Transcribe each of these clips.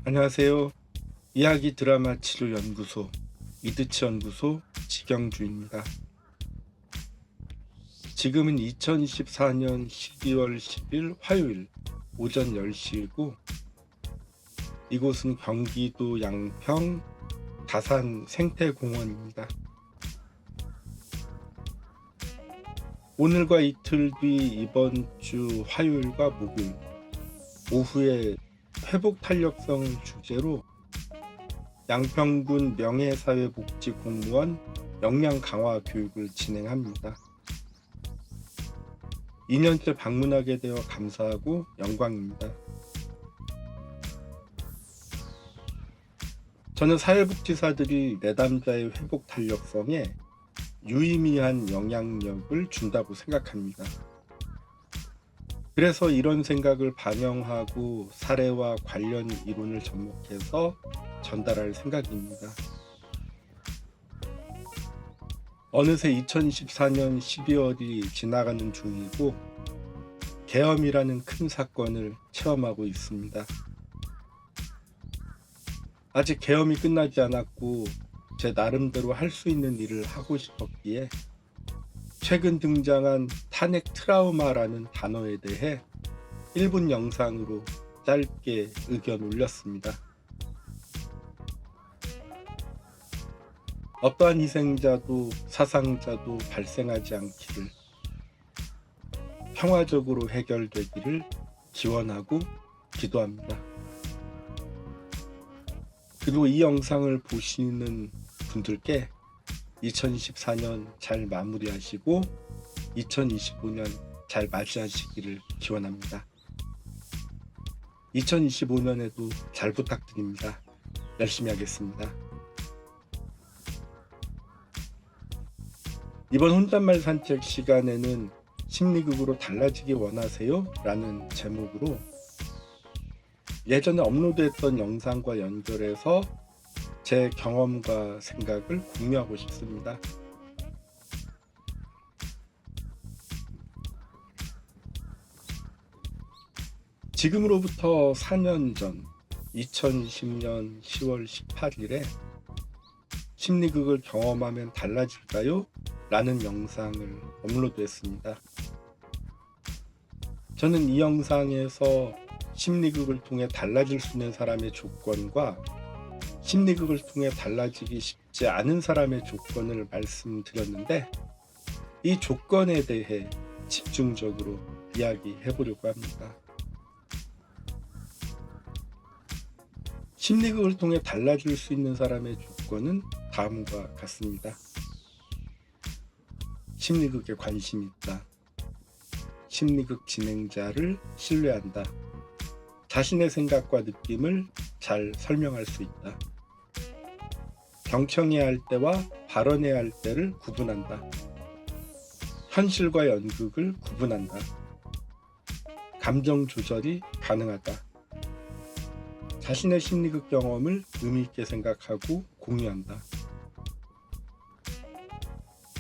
안녕하세요. 이야기 드라마 치료 연구소 이드치 연구소 지경주입니다. 지금은 2024년 12월 10일 화요일 오전 10시이고 이곳은 경기도 양평 다산 생태공원입니다. 오늘과 이틀 뒤 이번 주 화요일과 목요일 오후에 회복 탄력성 주제로 양평군 명예사회복지공무원 역량 강화 교육을 진행합니다. 2년째 방문하게 되어 감사하고 영광입니다. 저는 사회복지사들이 내담자의 회복 탄력성에 유의미한 영향력을 준다고 생각합니다. 그래서 이런 생각을 반영하고 사례와 관련 이론을 접목해서 전달할 생각입니다. 어느새 2024년 12월이 지나가는 중이고 계엄이라는 큰 사건을 체험하고 있습니다. 아직 계엄이 끝나지 않았고 제 나름대로 할 수 있는 일을 하고 싶었기에 최근 등장한 탄핵 트라우마라는 단어에 대해 1분 영상으로 짧게 의견 올렸습니다. 어떠한 희생자도 사상자도 발생하지 않기를, 평화적으로 해결되기를 기원하고 기도합니다. 그리고 이 영상을 보시는 분들께 2024년 잘 마무리하시고 2025년 잘 맞이하시기를 기원합니다. 2025년에도 잘 부탁드립니다. 열심히 하겠습니다. 이번 혼잣말 산책 시간에는 심리극으로 달라지기 원하세요? 라는 제목으로 예전에 업로드했던 영상과 연결해서 제 경험과 생각을 공유하고 싶습니다. 지금으로부터 4년 전 2020년 10월 18일에 심리극을 경험하면 달라질까요? 라는 영상을 업로드했습니다. 저는 이 영상에서 심리극을 통해 달라질 수 있는 사람의 조건과 심리극을 통해 달라지기 쉽지 않은 사람의 조건을 말씀드렸는데 이 조건에 대해 집중적으로 이야기해 보려고 합니다. 심리극을 통해 달라질 수 있는 사람의 조건은 다음과 같습니다. 심리극에 관심이 있다. 심리극 진행자를 신뢰한다. 자신의 생각과 느낌을 잘 설명할 수 있다. 경청해야 할 때와 발언해야 할 때를 구분한다. 현실과 연극을 구분한다. 감정 조절이 가능하다. 자신의 심리극 경험을 의미 있게 생각하고 공유한다.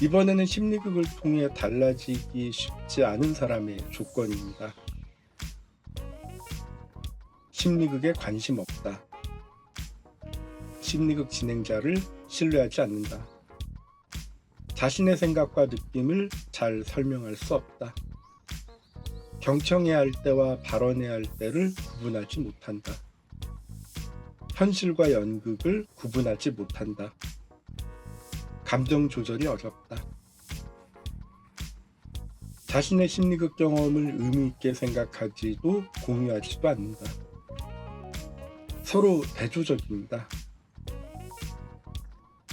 이번에는 심리극을 통해 달라지기 쉽지 않은 사람의 조건입니다. 심리극에 관심 없다. 심리극 진행자를 신뢰하지 않는다. 자신의 생각과 느낌을 잘 설명할 수 없다. 경청해야 할 때와 발언해야 할 때를 구분하지 못한다. 현실과 연극을 구분하지 못한다. 감정 조절이 어렵다. 자신의 심리극 경험을 의미 있게 생각하지도 공유하지도 않는다. 서로 대조적입니다.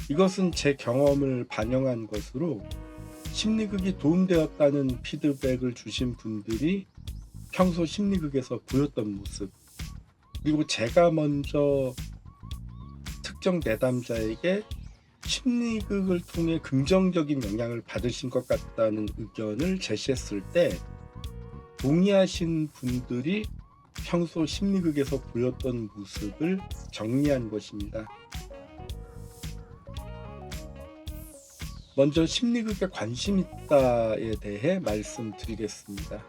이것은 제 경험을 반영한 것으로 심리극이 도움되었다는 피드백을 주신 분들이 평소 심리극에서 보였던 모습, 그리고 제가 먼저 특정 내담자에게 심리극을 통해 긍정적인 영향을 받으신 것 같다는 의견을 제시했을 때 동의하신 분들이 평소 심리극에서 보였던 모습을 정리한 것입니다. 먼저 심리극에 관심 있다에 대해 말씀드리겠습니다.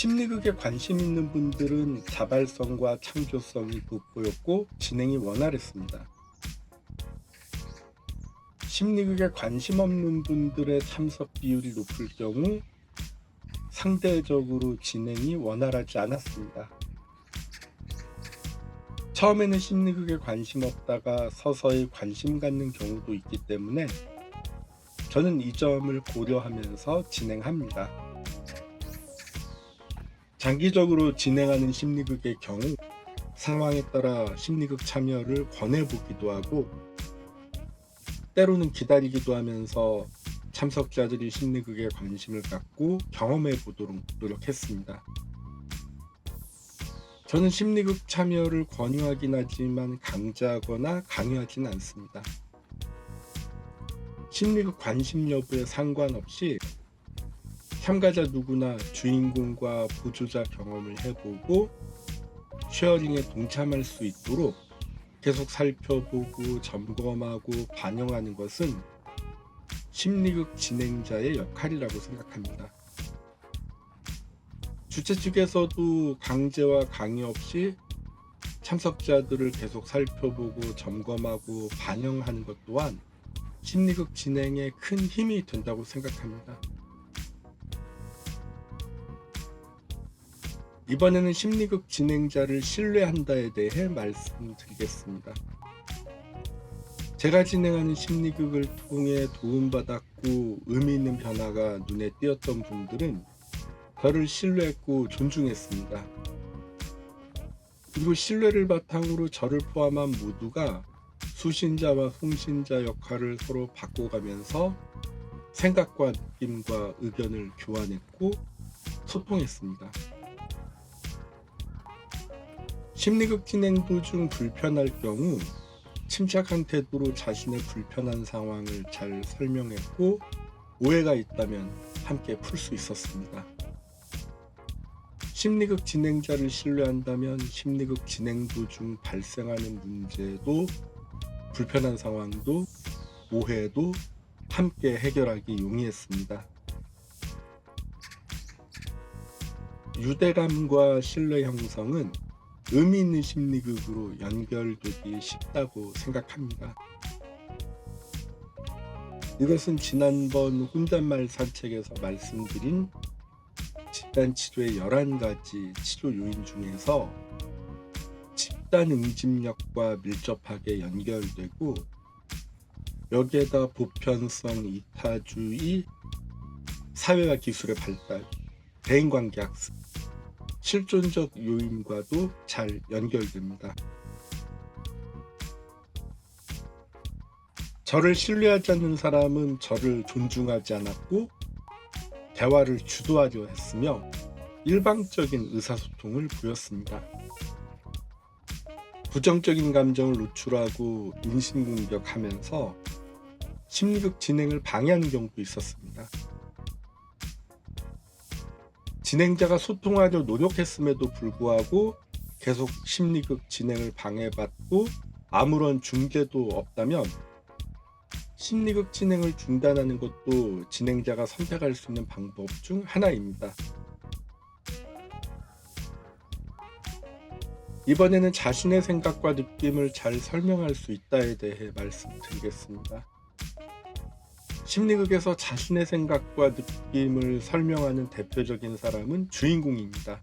심리극에 관심 있는 분들은 자발성과 창조성이 돋보였고 진행이 원활했습니다. 심리극에 관심 없는 분들의 참석 비율이 높을 경우 상대적으로 진행이 원활하지 않았습니다. 처음에는 심리극에 관심 없다가 서서히 관심 갖는 경우도 있기 때문에 저는 이 점을 고려하면서 진행합니다. 장기적으로 진행하는 심리극의 경우 상황에 따라 심리극 참여를 권해보기도 하고 때로는 기다리기도 하면서 참석자들이 심리극에 관심을 갖고 경험해 보도록 노력했습니다. 저는 심리극 참여를 권유하긴 하지만 강제하거나 강요하진 않습니다. 심리극 관심 여부에 상관없이 참가자 누구나 주인공과 보조자 경험을 해보고 쉐어링에 동참할 수 있도록 계속 살펴보고 점검하고 반영하는 것은 심리극 진행자의 역할이라고 생각합니다. 주최 측에서도 강제와 강요 없이 참석자들을 계속 살펴보고 점검하고 반영하는 것 또한 심리극 진행에 큰 힘이 된다고 생각합니다. 이번에는 심리극 진행자를 신뢰한다에 대해 말씀드리겠습니다. 제가 진행하는 심리극을 통해 도움받았고 의미 있는 변화가 눈에 띄었던 분들은 저를 신뢰했고 존중했습니다. 그리고 신뢰를 바탕으로 저를 포함한 모두가 수신자와 송신자 역할을 서로 바꿔가면서 생각과 느낌과 의견을 교환했고 소통했습니다. 심리극 진행 도중 불편할 경우 침착한 태도로 자신의 불편한 상황을 잘 설명했고 오해가 있다면 함께 풀 수 있었습니다. 심리극 진행자를 신뢰한다면 심리극 진행 도중 발생하는 문제도 불편한 상황도 오해도 함께 해결하기 용이했습니다. 유대감과 신뢰 형성은 의미 있는 심리극으로 연결되기 쉽다고 생각합니다. 이것은 지난번 혼잣말 산책에서 말씀드린 집단치료의 11가지 치료 요인 중에서 집단 응집력과 밀접하게 연결되고 여기에다 보편성, 이타주의, 사회와 기술의 발달, 대인관계학습, 실존적 요인과도 잘 연결됩니다. 저를 신뢰하지 않는 사람은 저를 존중하지 않았고 대화를 주도하려 했으며 일방적인 의사소통을 보였습니다. 부정적인 감정을 노출하고 인신공격하면서 심리극 진행을 방해하는 경우도 있었습니다. 진행자가 소통하려 노력했음에도 불구하고 계속 심리극 진행을 방해받고 아무런 중재도 없다면 심리극 진행을 중단하는 것도 진행자가 선택할 수 있는 방법 중 하나입니다. 이번에는 자신의 생각과 느낌을 잘 설명할 수 있다에 대해 말씀드리겠습니다. 심리극에서 자신의 생각과 느낌을 설명하는 대표적인 사람은 주인공입니다.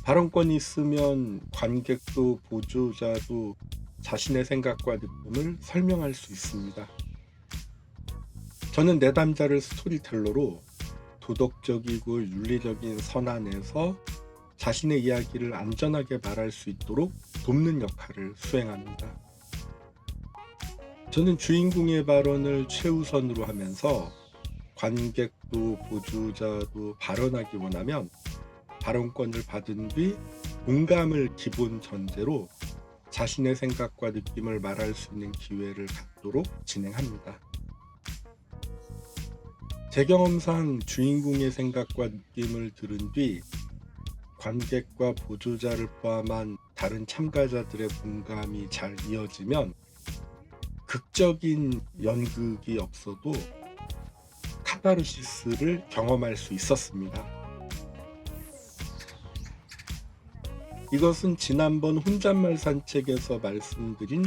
발언권이 있으면 관객도 보조자도 자신의 생각과 느낌을 설명할 수 있습니다. 저는 내담자를 스토리텔러로 도덕적이고 윤리적인 선안에서 자신의 이야기를 안전하게 말할 수 있도록 돕는 역할을 수행합니다. 저는 주인공의 발언을 최우선으로 하면서 관객도 보조자도 발언하기 원하면 발언권을 받은 뒤 공감을 기본 전제로 자신의 생각과 느낌을 말할 수 있는 기회를 갖도록 진행합니다. 제 경험상 주인공의 생각과 느낌을 들은 뒤 관객과 보조자를 포함한 다른 참가자들의 공감이 잘 이어지면 극적인 연극이 없어도 카타르시스를 경험할 수 있었습니다. 이것은 지난번 혼잣말 산책에서 말씀드린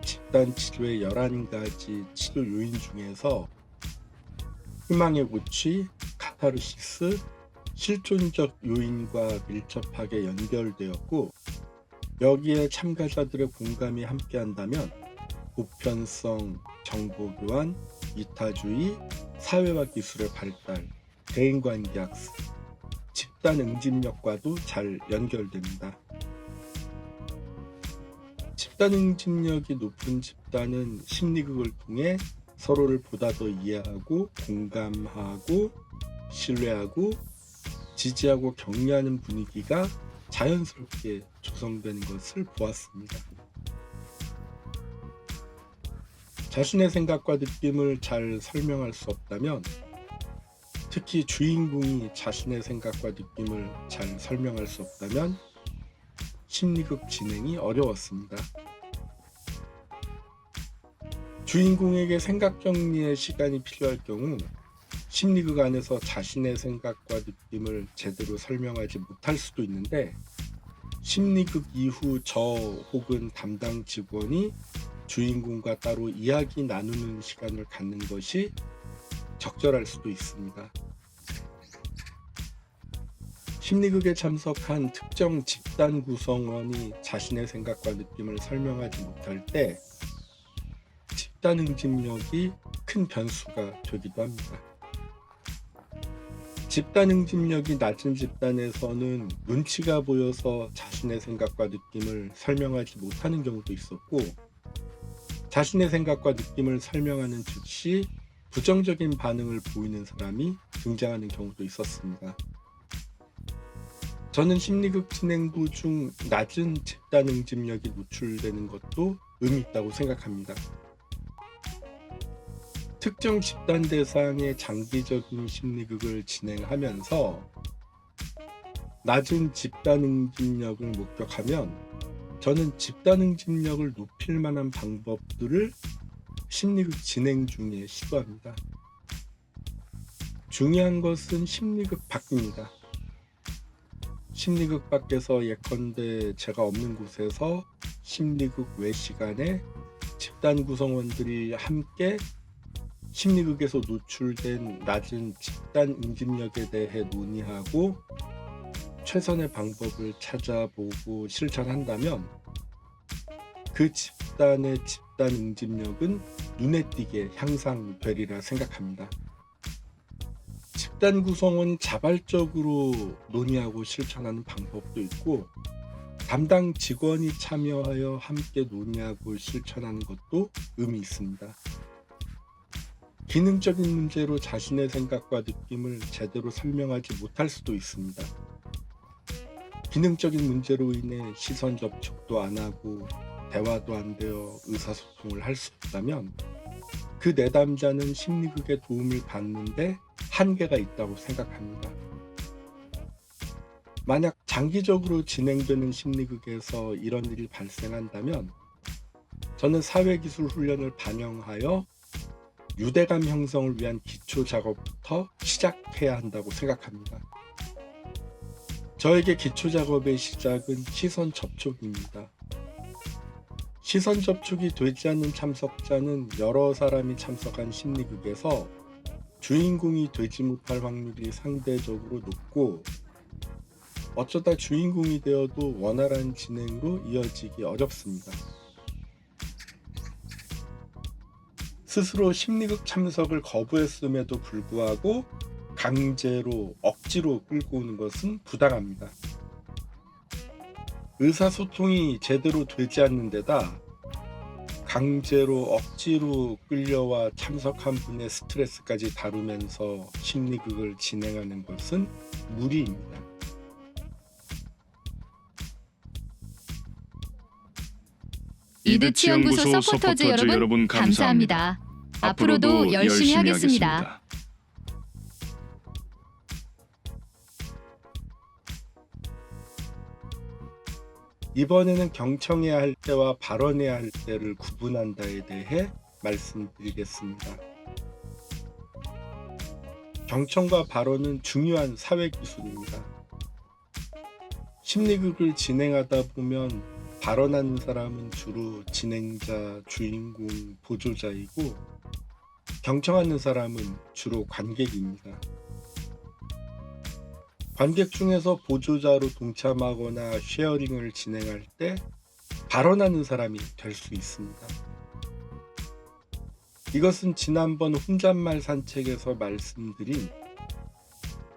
집단 치료의 11가지 치료 요인 중에서 희망의 고취, 카타르시스, 실존적 요인과 밀접하게 연결되었고, 여기에 참가자들의 공감이 함께한다면 보편성, 정보교환, 이타주의, 사회와 기술의 발달, 대인관계학습, 집단 응집력과도 잘 연결됩니다. 집단 응집력이 높은 집단은 심리극을 통해 서로를 보다 더 이해하고 공감하고 신뢰하고 지지하고 격려하는 분위기가 자연스럽게 조성되는 것을 보았습니다. 자신의 생각과 느낌을 잘 설명할 수 없다면, 특히 주인공이 자신의 생각과 느낌을 잘 설명할 수 없다면 심리극 진행이 어려웠습니다. 주인공에게 생각 정리의 시간이 필요할 경우 심리극 안에서 자신의 생각과 느낌을 제대로 설명하지 못할 수도 있는데, 심리극 이후 저 혹은 담당 직원이 주인공과 따로 이야기 나누는 시간을 갖는 것이 적절할 수도 있습니다. 심리극에 참석한 특정 집단 구성원이 자신의 생각과 느낌을 설명하지 못할 때 집단 응집력이 큰 변수가 되기도 합니다. 집단 응집력이 낮은 집단에서는 눈치가 보여서 자신의 생각과 느낌을 설명하지 못하는 경우도 있었고, 자신의 생각과 느낌을 설명하는 즉시 부정적인 반응을 보이는 사람이 등장하는 경우도 있었습니다. 저는 심리극 진행 도중 낮은 집단 응집력이 노출되는 것도 의미 있다고 생각합니다. 특정 집단 대상의 장기적인 심리극을 진행하면서 낮은 집단 응집력을 목격하면, 저는 집단 응집력을 높일 만한 방법들을 심리극 진행 중에 시도합니다. 중요한 것은 심리극 밖입니다. 심리극 밖에서 예컨대 제가 없는 곳에서 심리극 외 시간에 집단 구성원들이 함께 심리극에서 노출된 낮은 집단 응집력에 대해 논의하고 최선의 방법을 찾아보고 실천한다면, 그 집단의 집단 응집력은 눈에 띄게 향상되리라 생각합니다. 집단 구성원이 자발적으로 논의하고 실천하는 방법도 있고, 담당 직원이 참여하여 함께 논의하고 실천하는 것도 의미 있습니다. 기능적인 문제로 자신의 생각과 느낌을 제대로 설명하지 못할 수도 있습니다. 기능적인 문제로 인해 시선 접촉도 안 하고 대화도 안 되어 의사소통을 할 수 없다면, 그 내담자는 심리극의 도움을 받는데 한계가 있다고 생각합니다. 만약 장기적으로 진행되는 심리극에서 이런 일이 발생한다면, 저는 사회기술 훈련을 반영하여 유대감 형성을 위한 기초 작업부터 시작해야 한다고 생각합니다. 저에게 기초 작업의 시작은 시선 접촉입니다. 시선 접촉이 되지 않는 참석자는 여러 사람이 참석한 심리극에서 주인공이 되지 못할 확률이 상대적으로 높고, 어쩌다 주인공이 되어도 원활한 진행으로 이어지기 어렵습니다. 스스로 심리극 참석을 거부했음에도 불구하고 강제로 억지로 끌고 오는 것은 부당합니다. 의사소통이 제대로 되지 않는 데다 강제로 억지로 끌려와 참석한 분의 스트레스까지 다루면서 심리극을 진행하는 것은 무리입니다. 이드치연구소 서포터즈 여러분 감사합니다. 앞으로도 열심히 하겠습니다. 이번에는 경청해야 할 때와 발언해야 할 때를 구분한다에 대해 말씀드리겠습니다. 경청과 발언은 중요한 사회기술입니다. 심리극을 진행하다 보면 발언하는 사람은 주로 진행자, 주인공, 보조자이고 경청하는 사람은 주로 관객입니다. 관객 중에서 보조자로 동참하거나 쉐어링을 진행할 때 발언하는 사람이 될 수 있습니다. 이것은 지난번 혼잣말 산책에서 말씀드린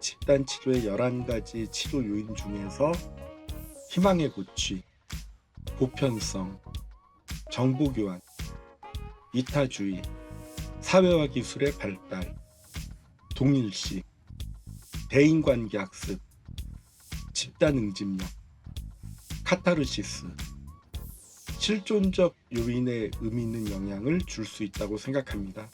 집단 치료의 11가지 치료 요인 중에서 희망의 고취, 보편성, 정보교환, 이타주의, 사회화 기술의 발달, 동일시, 대인관계 학습, 집단 응집력, 카타르시스, 실존적 요인에 의미 있는 영향을 줄 수 있다고 생각합니다.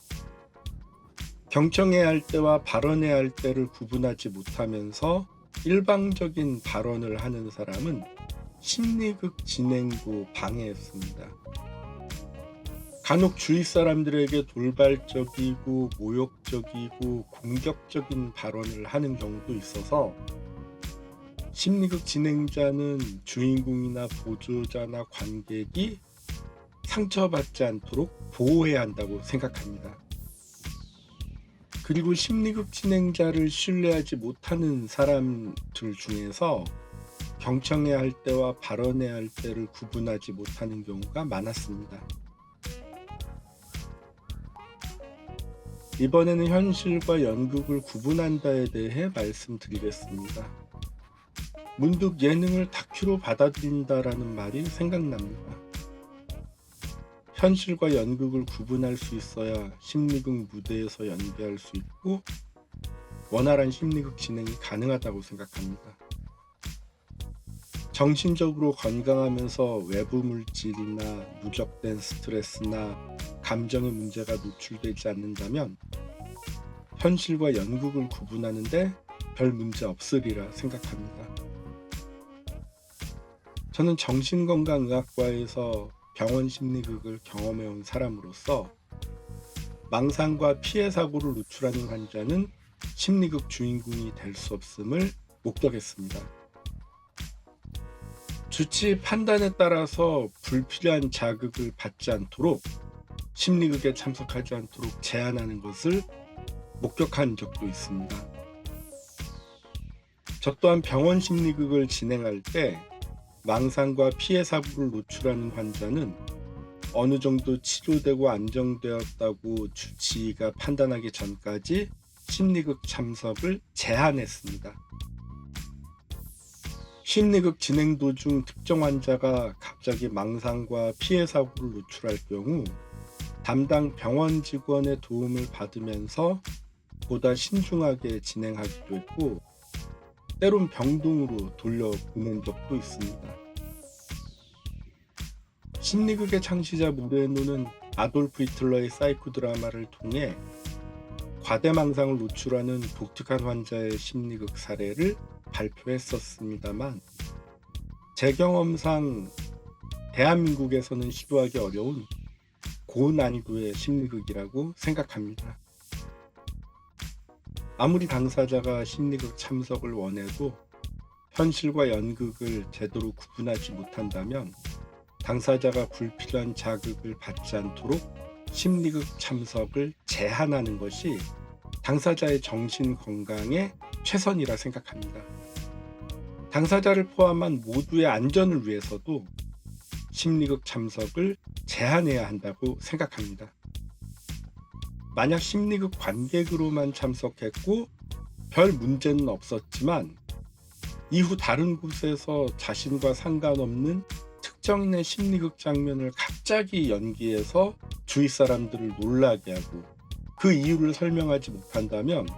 경청해야 할 때와 발언해야 할 때를 구분하지 못하면서 일방적인 발언을 하는 사람은 심리극 진행도 방해했습니다. 간혹 주위 사람들에게 돌발적이고 모욕적이고 공격적인 발언을 하는 경우도 있어서 심리극 진행자는 주인공이나 보조자나 관객이 상처받지 않도록 보호해야 한다고 생각합니다. 그리고 심리극 진행자를 신뢰하지 못하는 사람들 중에서 경청해야 할 때와 발언해야 할 때를 구분하지 못하는 경우가 많았습니다. 이번에는 현실과 연극을 구분한다에 대해 말씀드리겠습니다. 문득 예능을 다큐로 받아들인다라는 말이 생각납니다. 현실과 연극을 구분할 수 있어야 심리극 무대에서 연기할 수 있고 원활한 심리극 진행이 가능하다고 생각합니다. 정신적으로 건강하면서 외부 물질이나 누적된 스트레스나 감정의 문제가 노출되지 않는다면 현실과 연극을 구분하는데 별 문제 없으리라 생각합니다. 저는 정신건강의학과에서 병원 심리극을 경험해온 사람으로서 망상과 피해 사고를 노출하는 환자는 심리극 주인공이 될 수 없음을 목격했습니다. 주치 판단에 따라서 불필요한 자극을 받지 않도록 심리극에 참석하지 않도록 제한하는 것을 목격한 적도 있습니다. 저 또한 병원 심리극을 진행할 때 망상과 피해 사고를 노출하는 환자는 어느 정도 치료되고 안정되었다고 주치의가 판단하기 전까지 심리극 참석을 제한했습니다. 심리극 진행 도중 특정 환자가 갑자기 망상과 피해 사고를 노출할 경우 담당 병원 직원의 도움을 받으면서 보다 신중하게 진행하기도 했고 때론 병동으로 돌려보낸 적도 있습니다. 심리극의 창시자 무레노는 아돌프 히틀러의 사이코 드라마를 통해 과대망상을 노출하는 독특한 환자의 심리극 사례를 발표했었습니다만 제 경험상 대한민국에서는 시도하기 어려운 고난이도의 심리극이라고 생각합니다. 아무리 당사자가 심리극 참석을 원해도 현실과 연극을 제대로 구분하지 못한다면 당사자가 불필요한 자극을 받지 않도록 심리극 참석을 제한하는 것이 당사자의 정신 건강에 최선이라 생각합니다. 당사자를 포함한 모두의 안전을 위해서도 심리극 참석을 제한해야 한다고 생각합니다. 만약 심리극 관객으로만 참석했고 별 문제는 없었지만 이후 다른 곳에서 자신과 상관없는 특정인의 심리극 장면을 갑자기 연기해서 주위 사람들을 놀라게 하고 그 이유를 설명하지 못한다면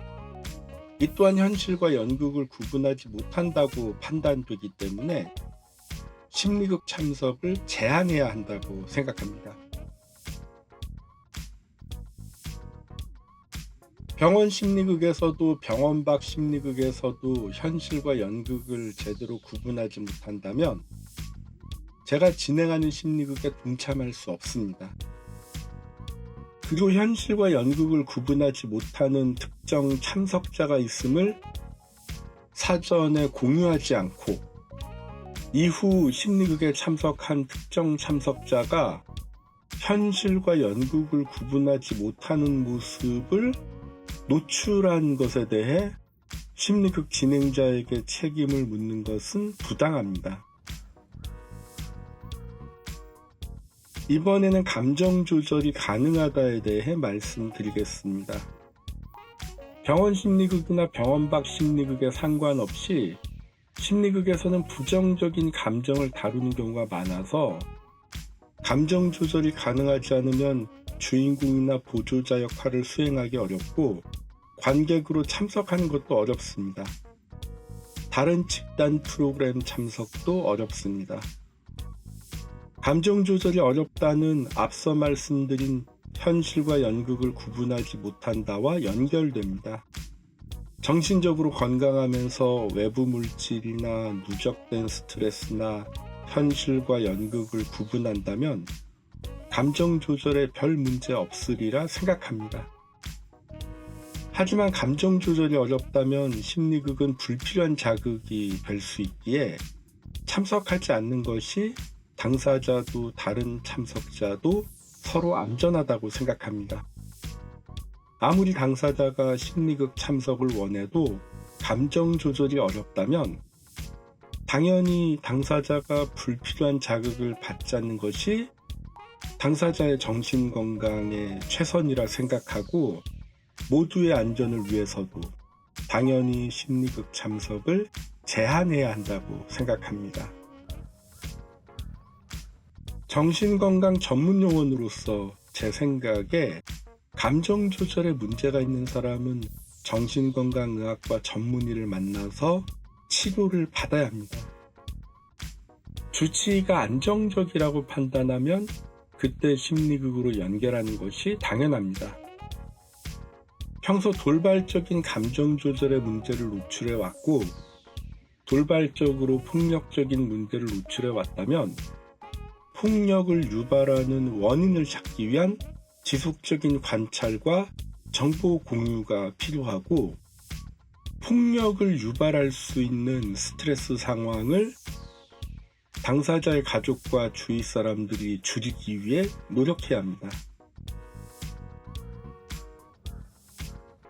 이 또한 현실과 연극을 구분하지 못한다고 판단되기 때문에 심리극 참석을 제한해야 한다고 생각합니다. 병원 심리극에서도 병원 밖 심리극에서도 현실과 연극을 제대로 구분하지 못한다면 제가 진행하는 심리극에 동참할 수 없습니다. 그리고 현실과 연극을 구분하지 못하는 특정 참석자가 있음을 사전에 공유하지 않고 이후 심리극에 참석한 특정 참석자가 현실과 연극을 구분하지 못하는 모습을 노출한 것에 대해 심리극 진행자에게 책임을 묻는 것은 부당합니다. 이번에는 감정 조절이 가능하다에 대해 말씀드리겠습니다. 병원 심리극이나 병원 밖 심리극에 상관없이 심리극에서는 부정적인 감정을 다루는 경우가 많아서 감정 조절이 가능하지 않으면 주인공이나 보조자 역할을 수행하기 어렵고 관객으로 참석하는 것도 어렵습니다. 다른 집단 프로그램 참석도 어렵습니다. 감정 조절이 어렵다는 앞서 말씀드린 현실과 연극을 구분하지 못한다와 연결됩니다. 정신적으로 건강하면서 외부 물질이나 누적된 스트레스나 현실과 연극을 구분한다면 감정 조절에 별 문제 없으리라 생각합니다. 하지만 감정 조절이 어렵다면 심리극은 불필요한 자극이 될 수 있기에 참석하지 않는 것이 당사자도 다른 참석자도 서로 안전하다고 생각합니다. 아무리 당사자가 심리극 참석을 원해도 감정 조절이 어렵다면 당연히 당사자가 불필요한 자극을 받지 않는 것이 당사자의 정신 건강에 최선이라 생각하고 모두의 안전을 위해서도 당연히 심리극 참석을 제한해야 한다고 생각합니다. 정신건강 전문요원으로서 제 생각에 감정 조절에 문제가 있는 사람은 정신건강의학과 전문의를 만나서 치료를 받아야 합니다. 주치의가 안정적이라고 판단하면 그때 심리극으로 연결하는 것이 당연합니다. 평소 돌발적인 감정 조절의 문제를 노출해 왔고 돌발적으로 폭력적인 문제를 노출해 왔다면 폭력을 유발하는 원인을 찾기 위한 지속적인 관찰과 정보 공유가 필요하고 폭력을 유발할 수 있는 스트레스 상황을 당사자의 가족과 주위 사람들이 줄이기 위해 노력해야 합니다.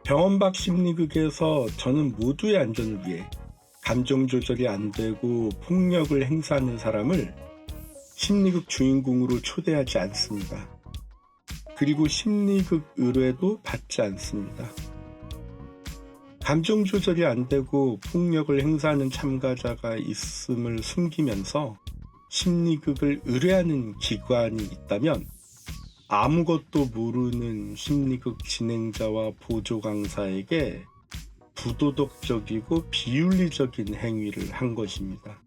병원 밖 심리극에서 저는 모두의 안전을 위해 감정 조절이 안 되고 폭력을 행사하는 사람을 심리극 주인공으로 초대하지 않습니다. 그리고 심리극 의뢰도 받지 않습니다. 감정 조절이 안 되고 폭력을 행사하는 참가자가 있음을 숨기면서 심리극을 의뢰하는 기관이 있다면 아무것도 모르는 심리극 진행자와 보조 강사에게 부도덕적이고 비윤리적인 행위를 한 것입니다.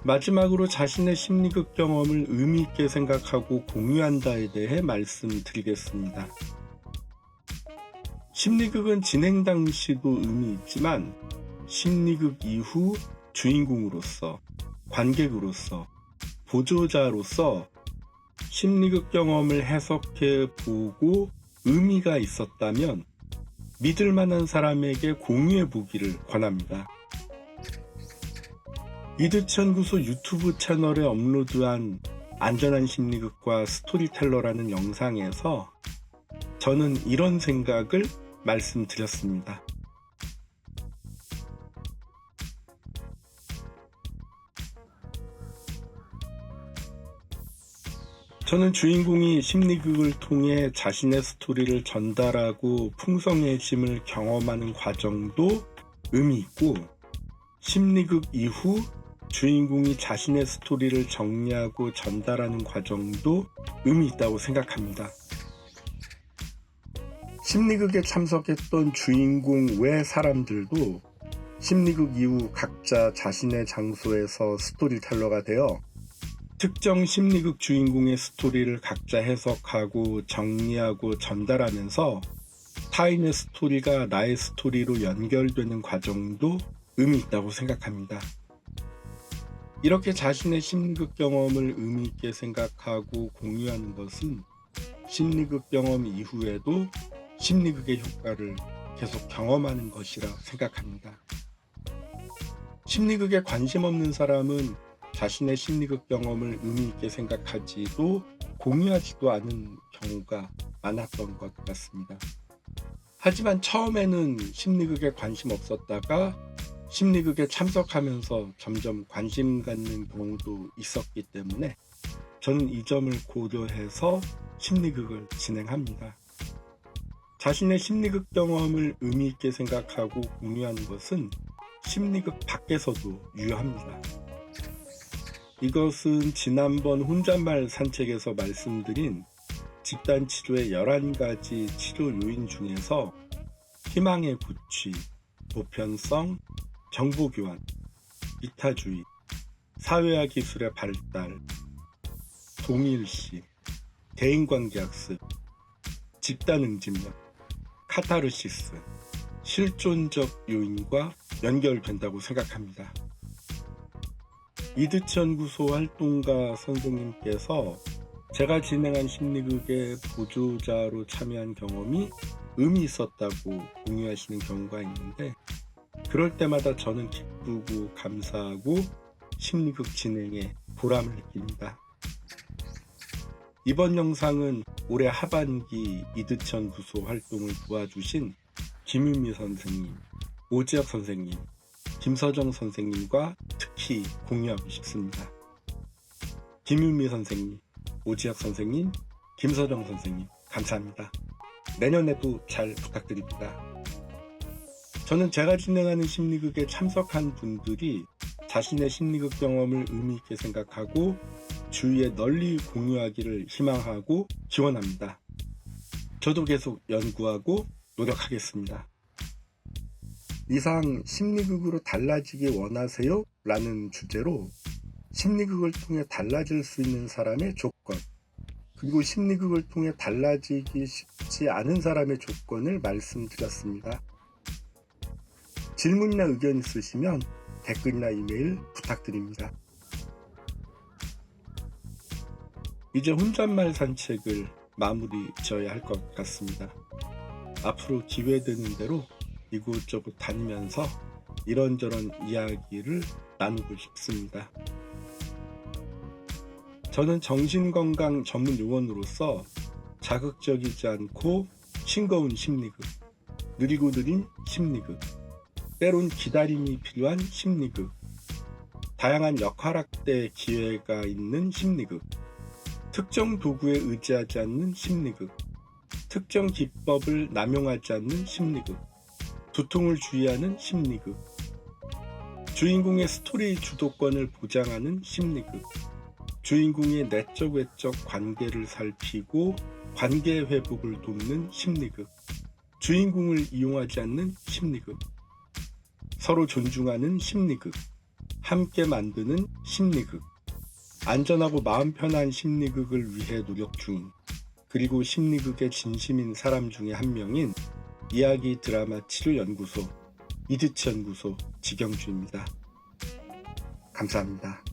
마지막으로 자신의 심리극 경험을 의미 있게 생각하고 공유한다에 대해 말씀드리겠습니다. 심리극은 진행 당시도 의미 있지만 심리극 이후 주인공으로서, 관객으로서, 보조자로서 심리극 경험을 해석해 보고 의미가 있었다면 믿을 만한 사람에게 공유해 보기를 권합니다. 이득연구소 유튜브 채널에 업로드한 안전한 심리극과 스토리텔러라는 영상에서 저는 이런 생각을 말씀드렸습니다. 저는 주인공이 심리극을 통해 자신의 스토리를 전달하고 풍성해짐을 경험하는 과정도 의미 있고 심리극 이후 주인공이 자신의 스토리를 정리하고 전달하는 과정도 의미 있다고 생각합니다. 심리극에 참석했던 주인공 외 사람들도 심리극 이후 각자 자신의 장소에서 스토리텔러가 되어 특정 심리극 주인공의 스토리를 각자 해석하고 정리하고 전달하면서 타인의 스토리가 나의 스토리로 연결되는 과정도 의미 있다고 생각합니다. 이렇게 자신의 심리극 경험을 의미 있게 생각하고 공유하는 것은 심리극 경험 이후에도 심리극의 효과를 계속 경험하는 것이라 생각합니다. 심리극에 관심 없는 사람은 자신의 심리극 경험을 의미 있게 생각하지도 공유하지도 않은 경우가 많았던 것 같습니다. 하지만 처음에는 심리극에 관심 없었다가 심리극에 참석하면서 점점 관심 갖는 경우도 있었기 때문에 저는 이 점을 고려해서 심리극을 진행합니다. 자신의 심리극 경험을 의미 있게 생각하고 공유하는 것은 심리극 밖에서도 유효합니다. 이것은 지난번 혼잣말 산책에서 말씀드린 집단 치료의 11가지 치료 요인 중에서 희망의 구취, 보편성, 정보교환, 이타주의, 사회화 기술의 발달, 동일시, 대인관계학습, 집단응집력, 카타르시스, 실존적 요인과 연결된다고 생각합니다. 이드치 연구소 활동가 선생님께서 제가 진행한 심리극의 보조자로 참여한 경험이 의미 있었다고 공유하시는 경우가 있는데, 그럴 때마다 저는 기쁘고 감사하고 심리극 진행에 보람을 느낍니다. 이번 영상은 올해 하반기 이드치 연구소 활동을 도와주신 김윤미 선생님, 오지혁 선생님, 김서정 선생님과 특히 공유하고 싶습니다. 김윤미 선생님, 오지혁 선생님, 김서정 선생님, 감사합니다. 내년에도 잘 부탁드립니다. 저는 제가 진행하는 심리극에 참석한 분들이 자신의 심리극 경험을 의미 있게 생각하고 주위에 널리 공유하기를 희망하고 기원합니다. 저도 계속 연구하고 노력하겠습니다. 이상 심리극으로 달라지기 원하세요? 라는 주제로 심리극을 통해 달라질 수 있는 사람의 조건, 그리고 심리극을 통해 달라지기 쉽지 않은 사람의 조건을 말씀드렸습니다. 질문이나 의견 있으시면 댓글이나 이메일 부탁드립니다. 이제 혼잣말 산책을 마무리 지어야 할 것 같습니다. 앞으로 기회되는 대로 이곳저곳 다니면서 이런저런 이야기를 나누고 싶습니다. 저는 정신건강 전문 요원으로서 자극적이지 않고 싱거운 심리극, 느리고 느린 심리극, 때론 기다림이 필요한 심리극, 다양한 역할학대 기회가 있는 심리극, 특정 도구에 의지하지 않는 심리극, 특정 기법을 남용하지 않는 심리극, 두통을 주의하는 심리극, 주인공의 스토리 주도권을 보장하는 심리극, 주인공의 내적 외적 관계를 살피고 관계 회복을 돕는 심리극, 주인공을 이용하지 않는 심리극, 서로 존중하는 심리극, 함께 만드는 심리극, 안전하고 마음 편한 심리극을 위해 노력 중인, 그리고 심리극의 진심인 사람 중에 한 명인 이야기 드라마 치료연구소 이드치 연구소 지경주입니다. 감사합니다.